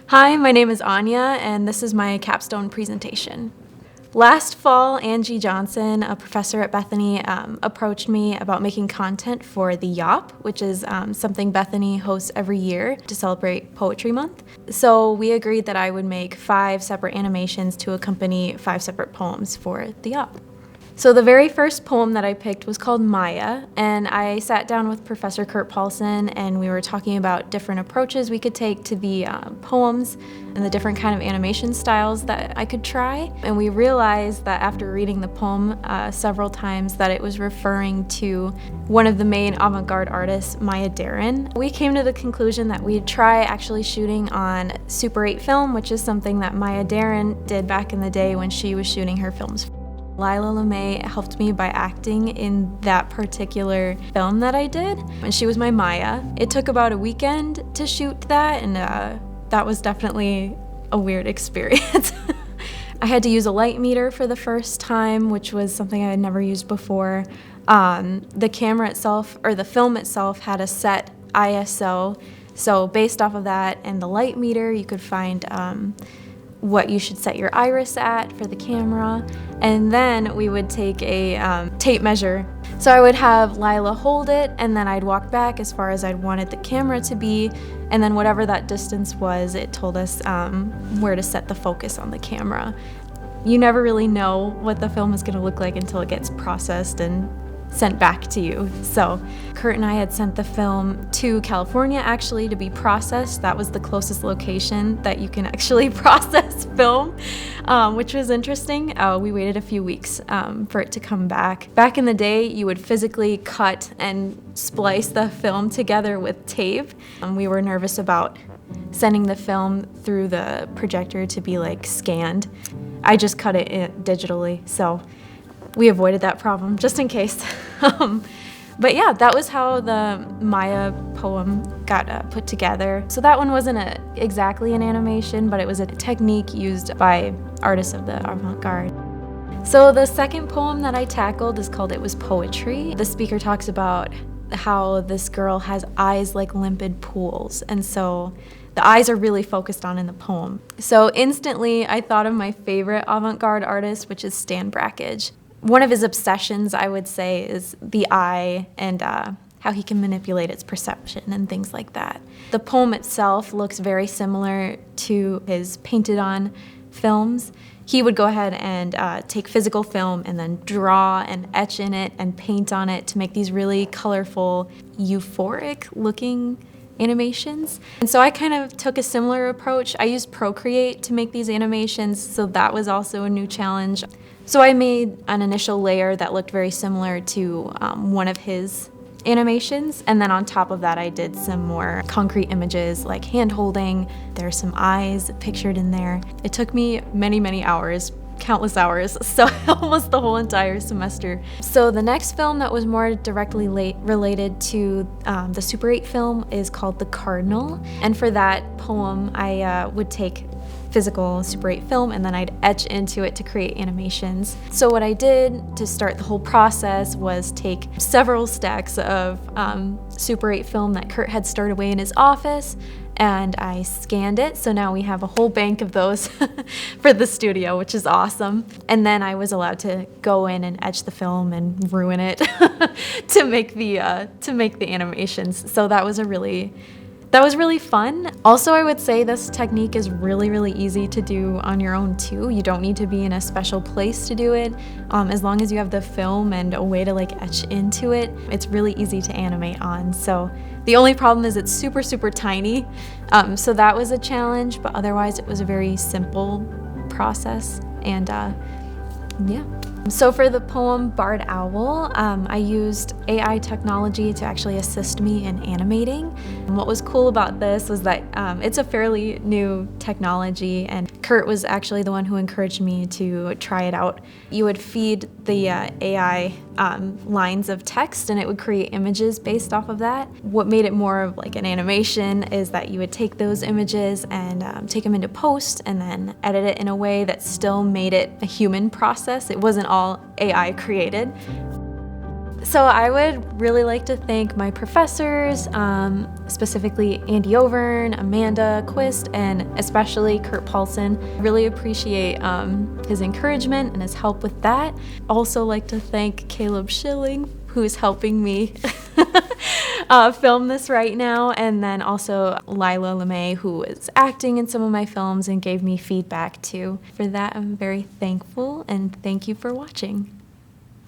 Hi, my name is Anya, and this is my capstone presentation. Last fall, Angie Johnson, a professor at Bethany, approached me about making content for the YOP, which is something Bethany hosts every year to celebrate Poetry Month. So we agreed that I would make 5 separate animations to accompany 5 separate poems for the YOP. So the very first poem that I picked was called Maya, and I sat down with Professor Kurt Paulson and we were talking about different approaches we could take to the poems and the different kind of animation styles that I could try. And we realized that after reading the poem several times that it was referring to one of the main avant-garde artists, Maya Deren. We came to the conclusion that we'd try actually shooting on Super 8 film, which is something that Maya Deren did back in the day when she was shooting her films. Lila LeMay helped me by acting in that particular film that I did, and she was my Maya. It took about a weekend to shoot that, and that was definitely a weird experience. I had to use a light meter for the first time, which was something I had never used before. The camera itself, or the film itself, had a set ISO, so based off of that and the light meter, you could find what you should set your iris at for the camera. And then we would take a tape measure. So I would have Lila hold it, and then I'd walk back as far as I'd wanted the camera to be, and then whatever that distance was, it told us where to set the focus on the camera. You never really know what the film is going to look like until it gets processed and sent back to you. So Kurt and I had sent the film to California actually to be processed. That was the closest location that you can actually process film, which was interesting. We waited a few weeks for it to come back. Back in the day, you would physically cut and splice the film together with tape. We were nervous about sending the film through the projector to be like scanned. I just cut it digitally, so we avoided that problem just in case. But yeah, that was how the Maya poem got put together. So that one wasn't exactly an animation, but it was a technique used by artists of the avant-garde. So the second poem that I tackled is called It Was Poetry. The speaker talks about how this girl has eyes like limpid pools, and so the eyes are really focused on in the poem. So instantly I thought of my favorite avant-garde artist, which is Stan Brakhage. One of his obsessions, I would say, is the eye and how he can manipulate its perception and things like that. The poem itself looks very similar to his painted-on films. He would go ahead and take physical film and then draw and etch in it and paint on it to make these really colorful, euphoric-looking animations. And so I kind of took a similar approach. I used Procreate to make these animations, so that was also a new challenge. So I made an initial layer that looked very similar to one of his animations, and then on top of that I did some more concrete images like hand holding. There's some eyes pictured in there. It took me many hours, countless hours, so almost the whole entire semester. So the next film that was more directly related to the Super 8 film is called The Cardinal, and for that poem I would take physical Super 8 film and then I'd etch into it to create animations. So what I did to start the whole process was take several stacks of Super 8 film that Kurt had stored away in his office, and I scanned it, so now we have a whole bank of those for the studio, which is awesome. And then I was allowed to go in and etch the film and ruin it to make the animations. So that was really fun. Also, I would say this technique is really easy to do on your own too. You don't need to be in a special place to do it. As long as you have the film and a way to like etch into it, it's really easy to animate on. So the only problem is it's super tiny. So that was a challenge, but otherwise it was a very simple process. And yeah. So for the poem Barred Owl, I used AI technology to actually assist me in animating. And what was cool about this was that it's a fairly new technology, and Kurt was actually the one who encouraged me to try it out. You would feed the AI lines of text and it would create images based off of that. What made it more of like an animation is that you would take those images and take them into post and then edit it in a way that still made it a human process. It wasn't all AI created. So I would really like to thank my professors, specifically Andy Overn, Amanda Quist, and especially Kurt Paulson. Really appreciate his encouragement and his help with that. Also like to thank Caleb Schilling, who's helping me film this right now, and then also Lila LeMay, who is acting in some of my films and gave me feedback too. For that, I'm very thankful, and thank you for watching.